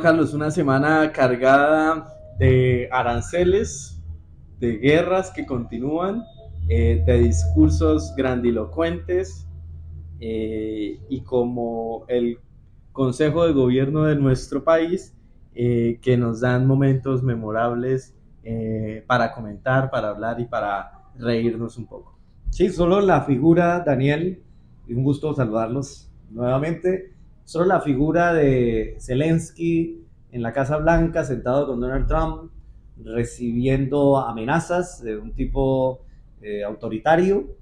Bueno, Carlos, una semana cargada de aranceles, de guerras que continúan, de discursos grandilocuentes y como el Consejo de Gobierno de nuestro país, que nos dan momentos memorables para comentar, para hablar y para reírnos un poco. Sí, solo la figura, Daniel, y un gusto saludarlos nuevamente, solo la figura de Zelensky en la Casa Blanca, sentado con Donald Trump, recibiendo amenazas de un tipo autoritario,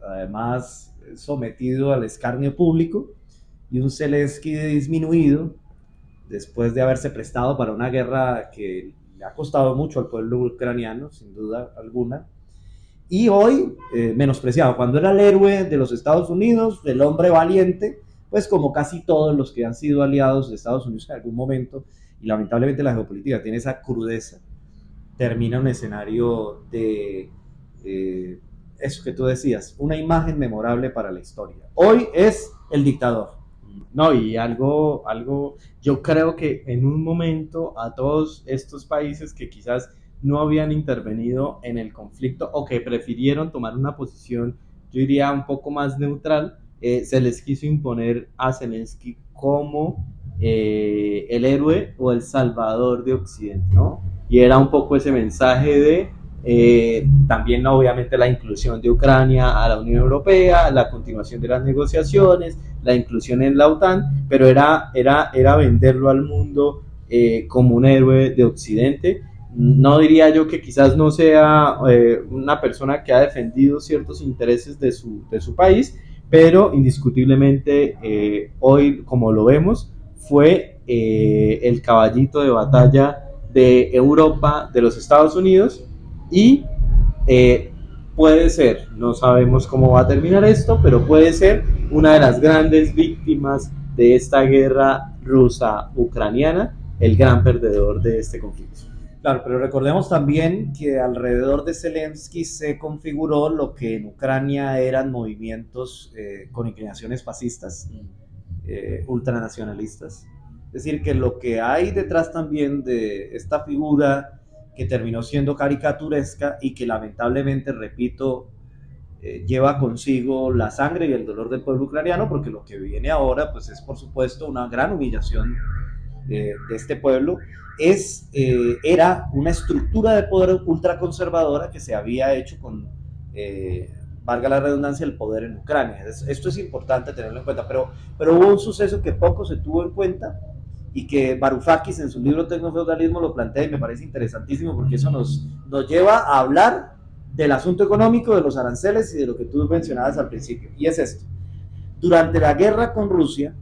además sometido al escarnio público, y un Zelensky disminuido después de haberse prestado para una guerra que le ha costado mucho al pueblo ucraniano, sin duda alguna, y hoy menospreciado, cuando era el héroe de los Estados Unidos, el hombre valiente, pues como casi todos los que han sido aliados de Estados Unidos en algún momento, y lamentablemente la geopolítica tiene esa crudeza, termina un escenario de eso que tú decías, una imagen memorable para la historia. Hoy es el dictador. No, y yo creo que en un momento a todos estos países que quizás no habían intervenido en el conflicto o que prefirieron tomar una posición, yo diría, un poco más neutral, se les quiso imponer a Zelensky como el héroe o el salvador de Occidente, ¿no? Y era un poco ese mensaje de también obviamente la inclusión de Ucrania a la Unión Europea, la continuación de las negociaciones, la inclusión en la OTAN, pero era venderlo al mundo como un héroe de Occidente. No diría yo que quizás no sea una persona que ha defendido ciertos intereses de su país, pero indiscutiblemente hoy, como lo vemos, fue el caballito de batalla de Europa, de los Estados Unidos, y puede ser, no sabemos cómo va a terminar esto, pero puede ser una de las grandes víctimas de esta guerra rusa-ucraniana, el gran perdedor de este conflicto. Claro, pero recordemos también que alrededor de Zelensky se configuró lo que en Ucrania eran movimientos con inclinaciones fascistas, ultranacionalistas. Es decir, que lo que hay detrás también de esta figura que terminó siendo caricaturesca y que lamentablemente, repito, lleva consigo la sangre y el dolor del pueblo ucraniano, porque lo que viene ahora pues es por supuesto una gran humillación de este pueblo, era una estructura de poder ultraconservadora que se había hecho con, valga la redundancia, el poder en Ucrania. Esto es importante tenerlo en cuenta, pero hubo un suceso que poco se tuvo en cuenta y que Varoufakis en su libro Tecnofeudalismo lo plantea y me parece interesantísimo porque eso nos lleva a hablar del asunto económico, de los aranceles y de lo que tú mencionabas al principio. Y es esto. Durante la guerra con Rusia,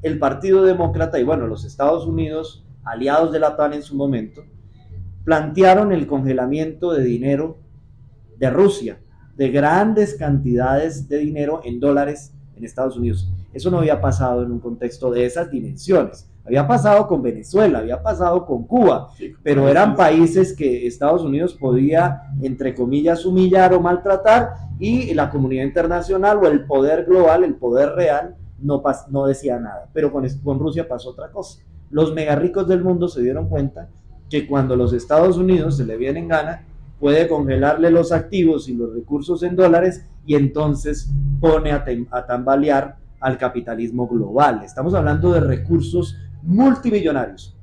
el Partido Demócrata y bueno, los Estados Unidos, aliados de la OTAN en su momento, plantearon el congelamiento de dinero de Rusia, de grandes cantidades de dinero en dólares en Estados Unidos. Eso no había pasado en un contexto de esas dimensiones. Había pasado con Venezuela, había pasado con Cuba, pero eran países que Estados Unidos podía, entre comillas, humillar o maltratar y la comunidad internacional o el poder global, el poder real, no decía nada. Pero con Rusia pasó otra cosa. Los mega ricos del mundo se dieron cuenta que cuando los Estados Unidos se le viene en gana, puede congelarle los activos y los recursos en dólares y entonces pone a tambalear al capitalismo global. Estamos hablando de recursos multimillonarios.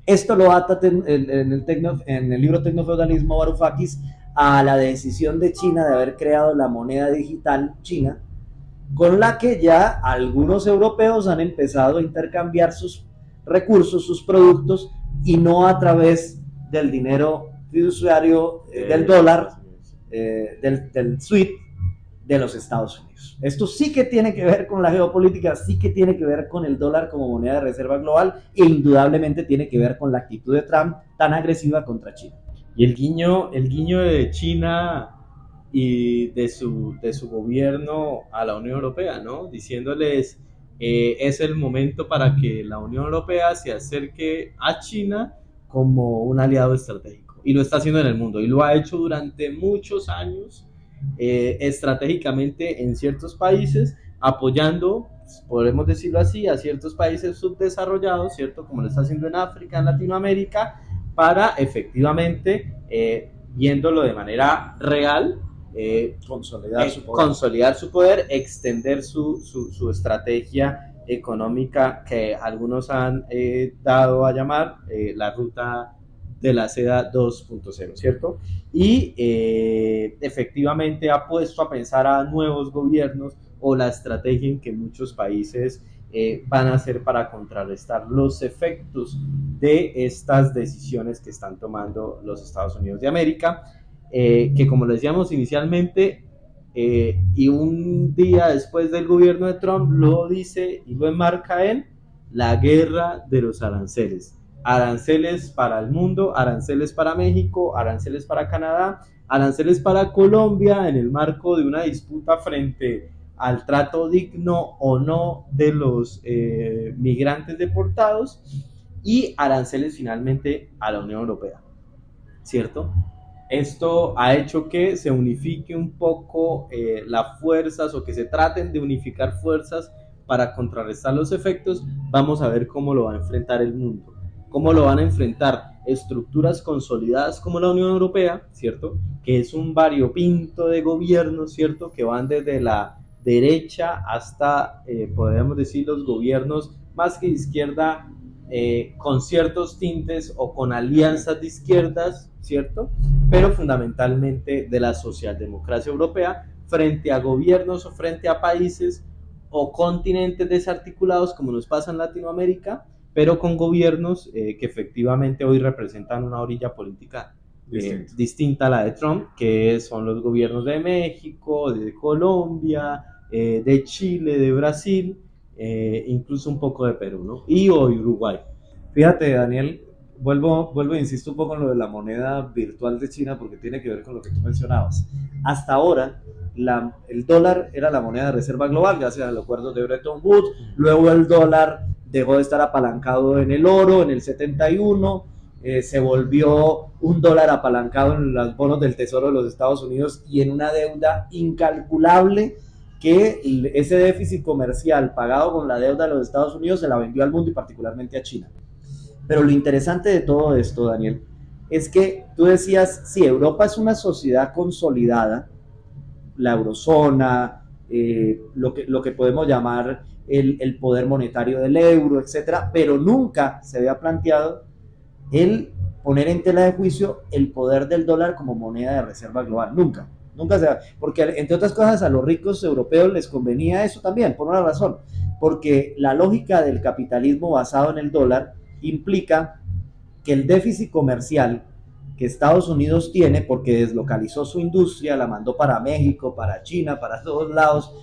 Esto lo ata en el libro Tecnofeudalismo Varoufakis a la decisión de China de haber creado la moneda digital china, con la que ya algunos europeos han empezado a intercambiar sus recursos, sus productos, y no a través del dinero fiduciario del dólar, del SWIFT de los Estados Unidos. Esto sí que tiene que ver con la geopolítica, sí que tiene que ver con el dólar como moneda de reserva global e indudablemente tiene que ver con la actitud de Trump tan agresiva contra China. Y el guiño de China y de su gobierno a la Unión Europea, ¿no? Diciéndoles, es el momento para que la Unión Europea se acerque a China como un aliado estratégico. Y lo está haciendo en el mundo. Y lo ha hecho durante muchos años, estratégicamente en ciertos países, apoyando podemos decirlo así, a ciertos países subdesarrollados, ¿cierto? Como lo está haciendo en África, en Latinoamérica, para efectivamente, viéndolo de manera real, consolidar su poder, extender su estrategia económica que algunos han dado a llamar la ruta de la seda 2.0, ¿cierto? Y efectivamente ha puesto a pensar a nuevos gobiernos o la estrategia en que muchos países van a hacer para contrarrestar los efectos de estas decisiones que están tomando los Estados Unidos de América, que como lo decíamos inicialmente, y un día después del gobierno de Trump lo dice y lo enmarca en la guerra de los aranceles. Aranceles para el mundo, aranceles para México, aranceles para Canadá, aranceles para Colombia en el marco de una disputa frente al trato digno o no de los migrantes deportados, y aranceles finalmente a la Unión Europea, ¿cierto? Esto ha hecho que se unifique un poco las fuerzas, o que se traten de unificar fuerzas para contrarrestar los efectos. Vamos a ver cómo lo va a enfrentar el mundo, cómo lo van a enfrentar estructuras consolidadas como la Unión Europea, ¿cierto? Que es un variopinto de gobiernos, ¿cierto? Que van desde la derecha hasta, podríamos decir, los gobiernos más que de izquierda, con ciertos tintes o con alianzas de izquierdas, ¿cierto? Pero fundamentalmente de la socialdemocracia europea, frente a gobiernos o frente a países o continentes desarticulados como nos pasa en Latinoamérica, pero con gobiernos que efectivamente hoy representan una orilla política distinta a la de Trump, que son los gobiernos de México, de Colombia, de Chile, de Brasil, incluso un poco de Perú, ¿no? Y hoy Uruguay. Fíjate, Daniel, vuelvo e insisto un poco en lo de la moneda virtual de China, porque tiene que ver con lo que tú mencionabas. Hasta ahora, el dólar era la moneda de reserva global, gracias a los acuerdos de Bretton Woods. Luego el dólar dejó de estar apalancado en el oro en el 71, se volvió un dólar apalancado en los bonos del Tesoro de los Estados Unidos y en una deuda incalculable, que ese déficit comercial pagado con la deuda de los Estados Unidos se la vendió al mundo y particularmente a China. Pero lo interesante de todo esto, Daniel, es que tú decías, sí, Europa es una sociedad consolidada, la eurozona, lo que podemos llamar el poder monetario del euro, etcétera, pero nunca se había planteado el poner en tela de juicio el poder del dólar como moneda de reserva global. Nunca se va, porque entre otras cosas a los ricos europeos les convenía eso también, por una razón, porque la lógica del capitalismo basado en el dólar implica que el déficit comercial que Estados Unidos tiene, porque deslocalizó su industria, la mandó para México, para China, para todos lados,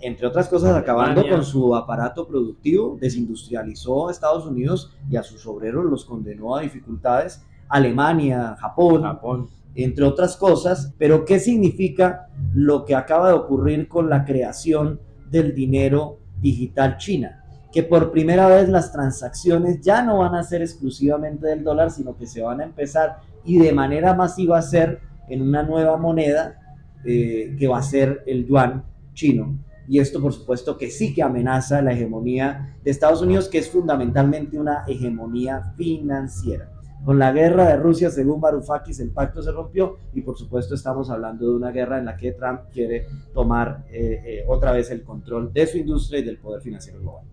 entre otras cosas acabando con su aparato productivo, desindustrializó a Estados Unidos y a sus obreros los condenó a dificultades, Alemania, Japón, entre otras cosas. Pero ¿qué significa lo que acaba de ocurrir con la creación del dinero digital china? Que por primera vez las transacciones ya no van a ser exclusivamente del dólar, sino que se van a empezar y de manera masiva a hacer en una nueva moneda que va a ser el yuan chino. Y esto por supuesto que sí que amenaza la hegemonía de Estados Unidos, que es fundamentalmente una hegemonía financiera. Con la guerra de Rusia, según Varoufakis, el pacto se rompió y por supuesto estamos hablando de una guerra en la que Trump quiere tomar otra vez el control de su industria y del poder financiero global.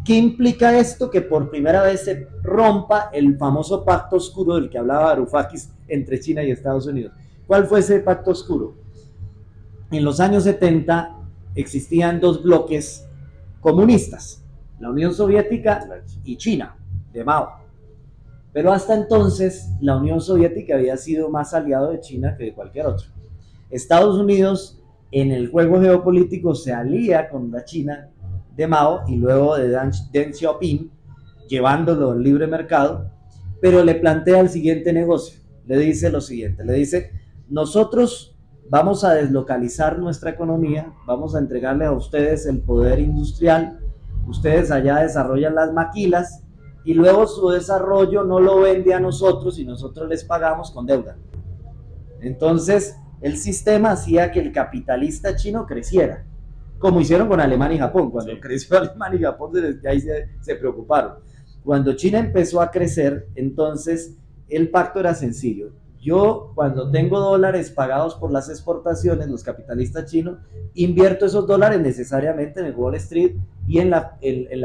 ¿Qué implica esto? Que por primera vez se rompa el famoso pacto oscuro del que hablaba Varoufakis entre China y Estados Unidos. ¿Cuál fue ese pacto oscuro? En los años 70 existían dos bloques comunistas, la Unión Soviética y China, de Mao. Pero hasta entonces la Unión Soviética había sido más aliado de China que de cualquier otro. Estados Unidos en el juego geopolítico se alía con la China de Mao y luego de Deng Xiaoping, llevándolo al libre mercado, pero le plantea el siguiente negocio. Le dice lo siguiente, le dice, nosotros vamos a deslocalizar nuestra economía, vamos a entregarle a ustedes el poder industrial, ustedes allá desarrollan las maquilas y luego su desarrollo no lo vende a nosotros y nosotros les pagamos con deuda. Entonces el sistema hacía que el capitalista chino creciera. como hicieron con Alemania y Japón. Cuando Sí. creció Alemania y Japón, desde ahí se preocuparon. Cuando China empezó a crecer, entonces el pacto era sencillo. Yo, cuando tengo dólares pagados por las exportaciones, los capitalistas chinos, invierto esos dólares necesariamente en el Wall Street y en la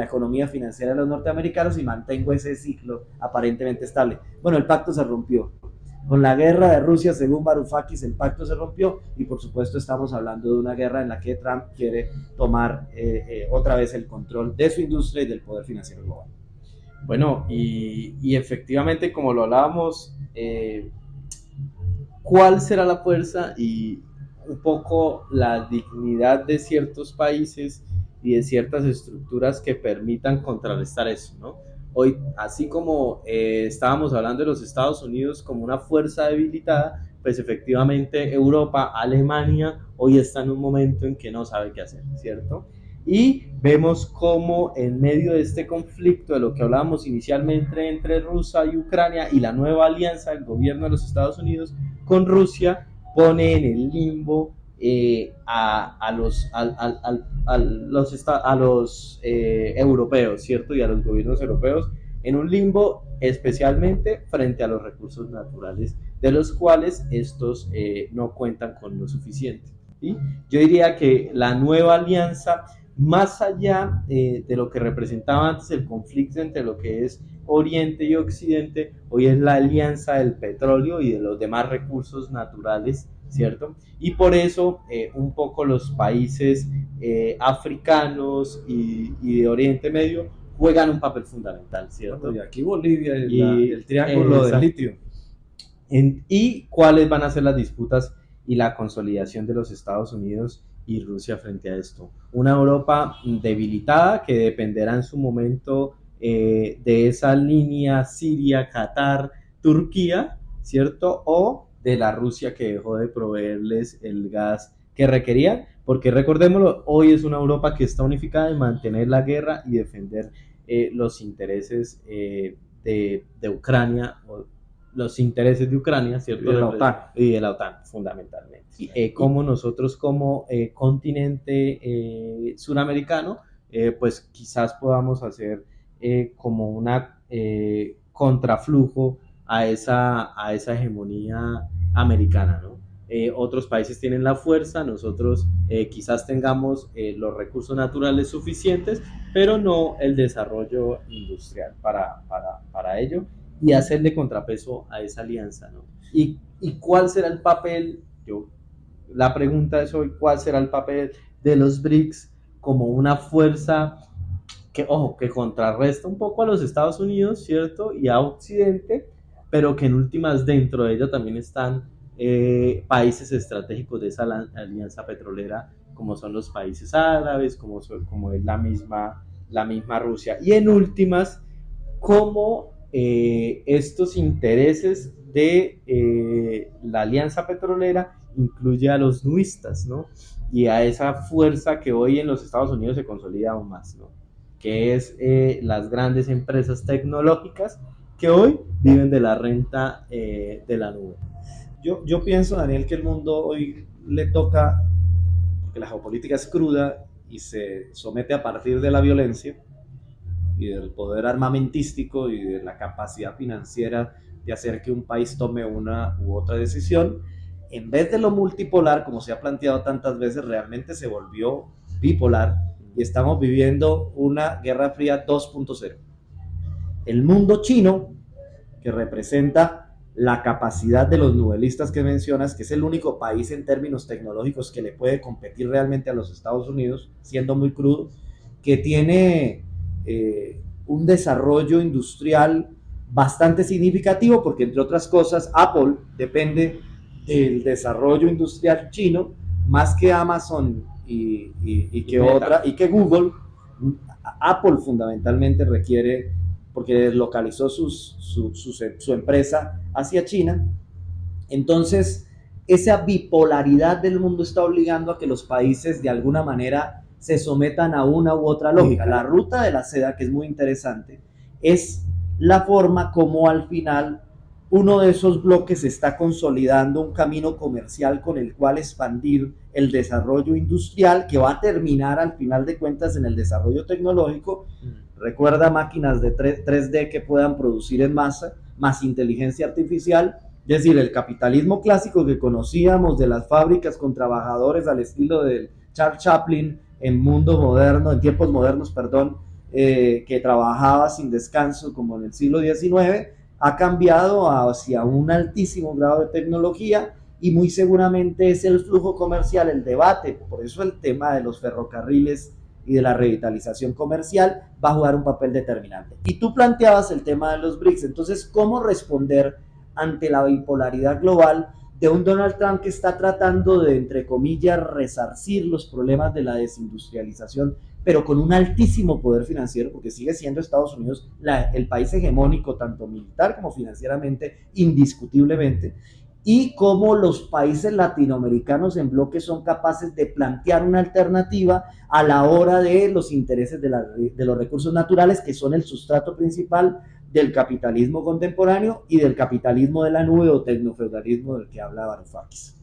economía financiera de los norteamericanos y mantengo ese ciclo aparentemente estable. Bueno, el pacto se rompió. Con la guerra de Rusia, según Varoufakis, el pacto se rompió y por supuesto estamos hablando de una guerra en la que Trump quiere tomar otra vez el control de su industria y del poder financiero global. Bueno, y efectivamente, como lo hablábamos, ¿cuál será la fuerza y un poco la dignidad de ciertos países y de ciertas estructuras que permitan contrarrestar eso, ¿no? Hoy, así como estábamos hablando de los Estados Unidos como una fuerza debilitada, pues efectivamente Europa, Alemania, hoy está en un momento en que no sabe qué hacer, ¿cierto? Y vemos cómo en medio de este conflicto, de lo que hablábamos inicialmente entre Rusia y Ucrania y la nueva alianza del gobierno de los Estados Unidos con Rusia, pone en el limbo a los europeos, ¿cierto? Y a los gobiernos europeos en un limbo especialmente frente a los recursos naturales, de los cuales estos no cuentan con lo suficiente. ¿Sí? Yo diría que la nueva alianza, más allá de lo que representaba antes el conflicto entre lo que es Oriente y Occidente, hoy es la alianza del petróleo y de los demás recursos naturales, ¿cierto? Y por eso un poco los países africanos y de Oriente Medio juegan un papel fundamental, ¿cierto? Bueno, y aquí Bolivia es el triángulo del litio. ¿Y cuáles van a ser las disputas y la consolidación de los Estados Unidos y Rusia frente a esto? Una Europa debilitada que dependerá en su momento de esa línea Siria, Qatar, Turquía, ¿cierto? O de la Rusia que dejó de proveerles el gas que requerían, porque recordémoslo, hoy es una Europa que está unificada en mantener la guerra y defender los intereses de Ucrania, o los intereses de Ucrania, ¿cierto? Y de la OTAN. Y de la OTAN, fundamentalmente. Como nosotros como continente suramericano, pues quizás podamos hacer como una contraflujo a esa hegemonía americana, ¿no? Otros países tienen la fuerza, nosotros quizás tengamos los recursos naturales suficientes, pero no el desarrollo industrial para ello y hacerle contrapeso a esa alianza, ¿no? ¿Y cuál será el papel? La pregunta es hoy, ¿cuál será el papel de los BRICS como una fuerza que, ojo, que contrarresta un poco a los Estados Unidos, ¿cierto? Y a Occidente, pero que en últimas dentro de ella también están países estratégicos de esa alianza petrolera, como son los países árabes, como es la misma Rusia. Y en últimas, cómo estos intereses de la alianza petrolera incluye a los nuistas, ¿no? Y a esa fuerza que hoy en los Estados Unidos se consolida aún más, ¿no? Que es las grandes empresas tecnológicas que hoy viven de la renta de la nube. Yo pienso, Daniel, que el mundo hoy le toca, porque la geopolítica es cruda y se somete a partir de la violencia y del poder armamentístico y de la capacidad financiera de hacer que un país tome una u otra decisión. En vez de lo multipolar, como se ha planteado tantas veces, realmente se volvió bipolar y estamos viviendo una Guerra Fría 2.0. El mundo chino, que representa la capacidad de los nubelistas que mencionas, que es el único país en términos tecnológicos que le puede competir realmente a los Estados Unidos, siendo muy crudo, que tiene un desarrollo industrial bastante significativo, porque entre otras cosas Apple depende del desarrollo industrial chino más que Amazon y que Google. Apple fundamentalmente requiere, porque deslocalizó su empresa hacia China. Entonces, esa bipolaridad del mundo está obligando a que los países de alguna manera se sometan a una u otra lógica. La ruta de la seda, que es muy interesante, es la forma como al final uno de esos bloques está consolidando un camino comercial con el cual expandir el desarrollo industrial que va a terminar al final de cuentas en el desarrollo tecnológico. Recuerda máquinas de 3D que puedan producir en masa, más inteligencia artificial, es decir, el capitalismo clásico que conocíamos de las fábricas con trabajadores al estilo de Charles Chaplin en tiempos modernos, perdón, que trabajaba sin descanso como en el siglo XIX, ha cambiado hacia un altísimo grado de tecnología y muy seguramente es el flujo comercial, el debate, por eso el tema de los ferrocarriles y de la revitalización comercial va a jugar un papel determinante. Y tú planteabas el tema de los BRICS, entonces, ¿cómo responder ante la bipolaridad global de un Donald Trump que está tratando de, entre comillas, resarcir los problemas de la desindustrialización, pero con un altísimo poder financiero, porque sigue siendo Estados Unidos el país hegemónico, tanto militar como financieramente, indiscutiblemente, y cómo los países latinoamericanos en bloque son capaces de plantear una alternativa a la hora de los intereses de los recursos naturales, que son el sustrato principal del capitalismo contemporáneo y del capitalismo de la nube o tecnofeudalismo del que habla Varoufakis.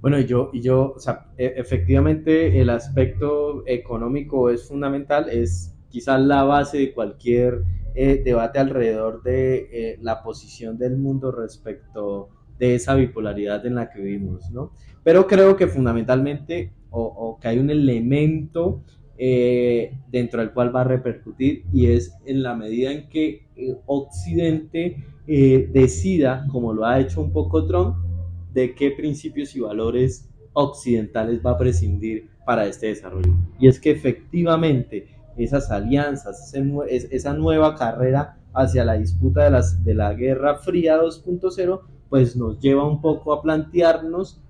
Bueno, o sea, efectivamente el aspecto económico es fundamental, es quizás la base de cualquier debate alrededor de la posición del mundo respecto de esa bipolaridad en la que vivimos, ¿no? Pero creo que fundamentalmente, o que hay un elemento dentro del cual va a repercutir, y es en la medida en que Occidente decida, como lo ha hecho un poco Trump, de qué principios y valores occidentales va a prescindir para este desarrollo. Y es que efectivamente esas alianzas, esa nueva carrera hacia la disputa de la Guerra Fría 2.0, pues nos lleva un poco a plantearnos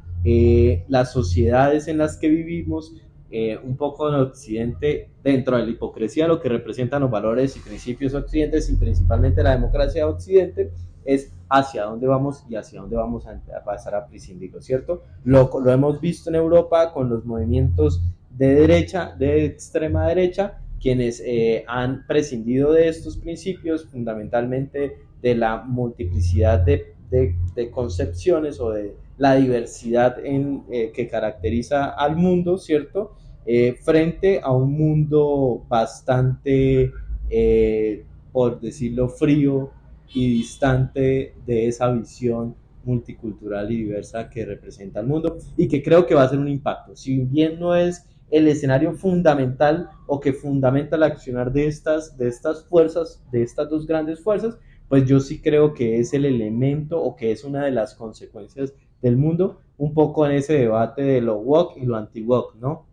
las sociedades en las que vivimos, un poco en Occidente, dentro de la hipocresía, lo que representan los valores y principios occidentales y principalmente la democracia de Occidente, es hacia dónde vamos y hacia dónde vamos a pasar a prescindirlo, ¿cierto? Lo hemos visto en Europa con los movimientos de derecha, de extrema derecha, quienes han prescindido de estos principios, fundamentalmente de la multiplicidad de concepciones o de la diversidad que caracteriza al mundo, ¿cierto? Frente a un mundo bastante, por decirlo, frío y distante de esa visión multicultural y diversa que representa el mundo, y que creo que va a ser un impacto. Si bien no es el escenario fundamental o que fundamenta el accionar de estas fuerzas, de estas dos grandes fuerzas, pues yo sí creo que es el elemento o que es una de las consecuencias del mundo, un poco en ese debate de lo woke y lo anti-woke, ¿no?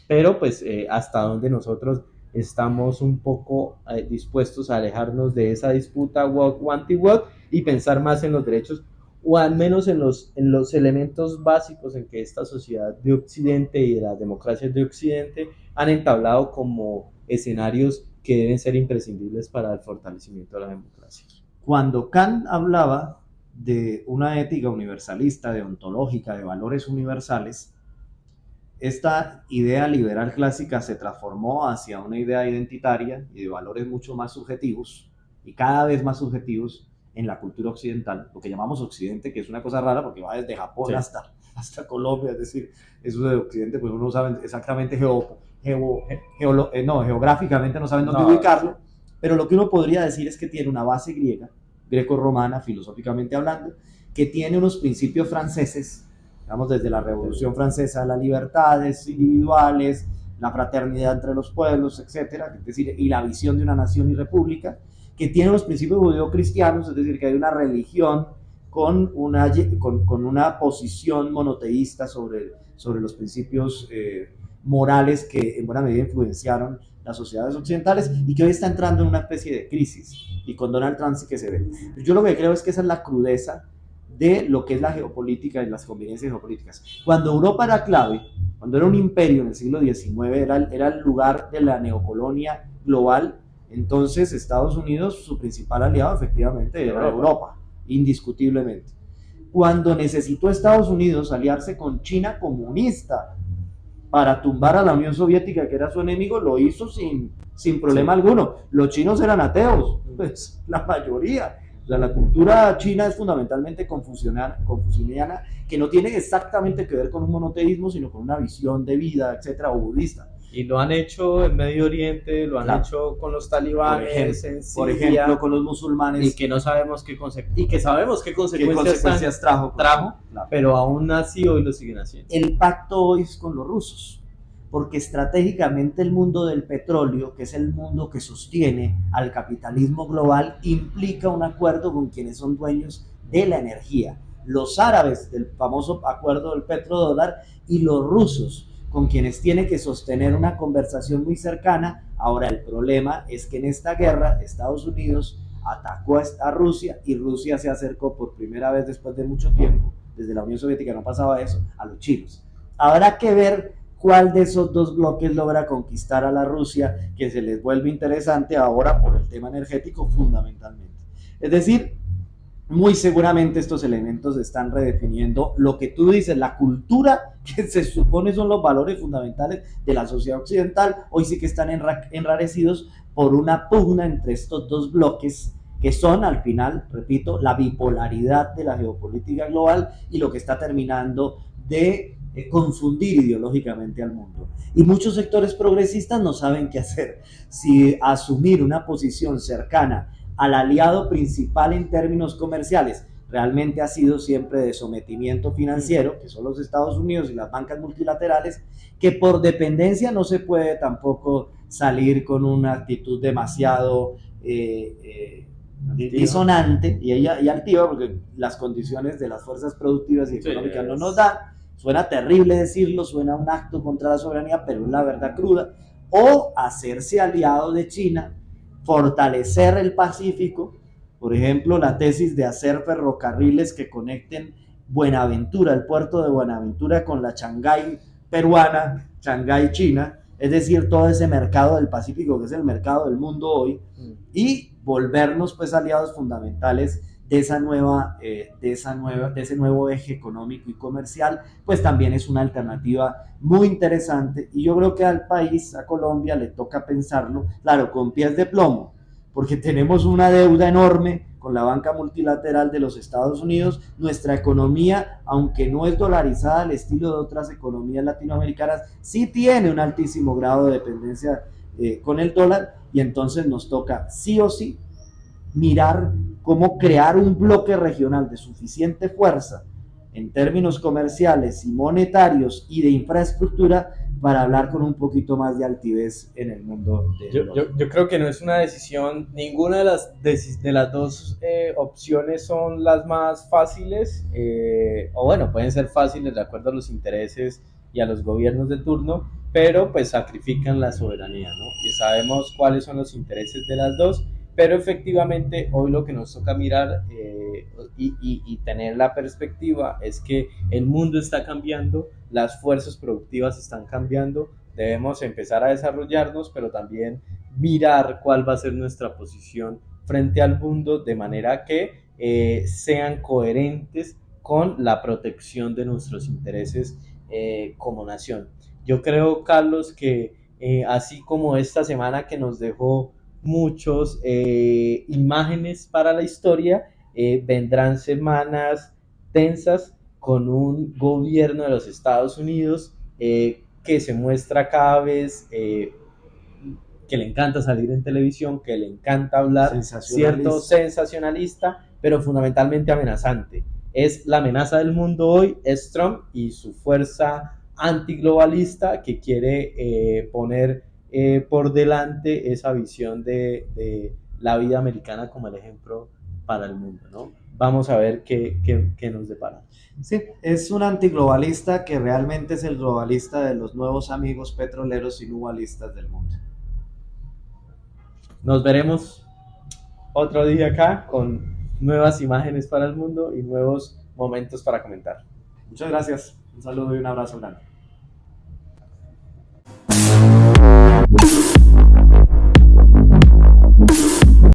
Pero pues hasta donde nosotros estamos un poco dispuestos a alejarnos de esa disputa woke o anti-woke y pensar más en los derechos, o al menos en los elementos básicos en que esta sociedad de Occidente y de las democracias de Occidente han entablado como escenarios que deben ser imprescindibles para el fortalecimiento de la democracia. Cuando Kant hablaba de una ética universalista, deontológica, de valores universales, esta idea liberal clásica se transformó hacia una idea identitaria y de valores mucho más subjetivos y cada vez más subjetivos en la cultura occidental, lo que llamamos Occidente, que es una cosa rara porque va desde Japón hasta Colombia, es decir, eso de Occidente, pues uno no sabe exactamente geográficamente no saben dónde ubicarlo, pero lo que uno podría decir es que tiene una base griega, greco-romana, filosóficamente hablando, que tiene unos principios franceses, digamos, desde la Revolución Francesa, las libertades individuales, la fraternidad entre los pueblos, etcétera, es decir, y la visión de una nación y república, que tiene los principios judeocristianos, es decir, que hay una religión con una posición monoteísta sobre los principios morales que en buena medida influenciaron las sociedades occidentales y que hoy está entrando en una especie de crisis, y con Donald Trump sí que se ve. Yo lo que creo es que esa es la crudeza de lo que es la geopolítica y las conveniencias geopolíticas. Cuando Europa era clave, cuando era un imperio en el siglo XIX, era el lugar de la neocolonia global, entonces Estados Unidos, su principal aliado efectivamente era Europa, indiscutiblemente. Cuando necesitó Estados Unidos aliarse con China comunista para tumbar a la Unión Soviética, que era su enemigo, lo hizo sin problema alguno. Los chinos eran ateos, pues la mayoría. O sea, la cultura china es fundamentalmente confucianiana, que no tiene exactamente que ver con un monoteísmo, sino con una visión de vida, etcétera, o budista. Y lo han hecho en Medio Oriente, lo han Claro. hecho con los talibanes en Por Siria, ejemplo, con los musulmanes. y que no sabemos y que sabemos qué ¿Qué consecuencias, consecuencias trajo? trajo, Claro. pero aún así hoy lo siguen haciendo. El pacto hoy es con los rusos, porque estratégicamente el mundo del petróleo, que es el mundo que sostiene al capitalismo global, implica un acuerdo con quienes son dueños de la energía. Los árabes del famoso acuerdo del petrodólar y los rusos, con quienes tiene que sostener una conversación muy cercana. Ahora, el problema es que en esta guerra Estados Unidos atacó a Rusia y Rusia se acercó por primera vez después de mucho tiempo, desde la Unión Soviética no pasaba eso, a los chinos. Habrá que ver cuál de esos dos bloques logra conquistar a la Rusia, que se les vuelve interesante ahora por el tema energético fundamentalmente. Es decir, muy seguramente estos elementos están redefiniendo lo que tú dices, la cultura que se supone son los valores fundamentales de la sociedad occidental, hoy sí que están enrarecidos por una pugna entre estos dos bloques que son al final, repito, la bipolaridad de la geopolítica global y lo que está terminando de confundir ideológicamente al mundo. Y muchos sectores progresistas no saben qué hacer, si asumir una posición cercana al aliado principal en términos comerciales realmente ha sido siempre de sometimiento financiero, que son los Estados Unidos y las bancas multilaterales, que por dependencia no se puede tampoco salir con una actitud demasiado disonante y altiva, porque las condiciones de las fuerzas productivas y económicas no nos dan. Suena terrible decirlo, suena un acto contra la soberanía, pero es la verdad cruda. O hacerse aliado de China, fortalecer el Pacífico, por ejemplo, la tesis de hacer ferrocarriles que conecten Buenaventura, el puerto de Buenaventura, con la Shanghái peruana, Shanghái china, es decir, todo ese mercado del Pacífico, que es el mercado del mundo hoy, y volvernos pues aliados fundamentales de ese nuevo eje económico y comercial, pues también es una alternativa muy interesante. Y yo creo que al país, a Colombia, le toca pensarlo, claro, con pies de plomo, porque tenemos una deuda enorme con la banca multilateral de los Estados Unidos. Nuestra economía, aunque no es dolarizada al estilo de otras economías latinoamericanas, sí tiene un altísimo grado de dependencia con el dólar, y entonces nos toca sí o sí mirar cómo crear un bloque regional de suficiente fuerza en términos comerciales y monetarios y de infraestructura para hablar con un poquito más de altivez en el mundo. Yo creo que no es una decisión, ninguna de las dos opciones son las más fáciles, o bueno, pueden ser fáciles de acuerdo a los intereses y a los gobiernos de turno, pero pues sacrifican la soberanía, ¿no? Y sabemos cuáles son los intereses de las dos, pero efectivamente hoy lo que nos toca mirar y tener la perspectiva es que el mundo está cambiando, las fuerzas productivas están cambiando, debemos empezar a desarrollarnos, pero también mirar cuál va a ser nuestra posición frente al mundo de manera que sean coherentes con la protección de nuestros intereses como nación. Yo creo, Carlos, que así como esta semana que nos dejó muchos imágenes para la historia, vendrán semanas tensas con un gobierno de los Estados Unidos que se muestra cada vez que le encanta salir en televisión, que le encanta hablar, cierto sensacionalista, pero fundamentalmente amenazante. Es la amenaza del mundo hoy, es Trump y su fuerza antiglobalista que quiere poner por delante esa visión de la vida americana como el ejemplo para el mundo, ¿no? Vamos a ver qué nos depara. Sí, es un antiglobalista que realmente es el globalista de los nuevos amigos petroleros y nubalistas del mundo. Nos veremos otro día acá con nuevas imágenes para el mundo y nuevos momentos para comentar. Muchas gracias, un saludo y un abrazo grande.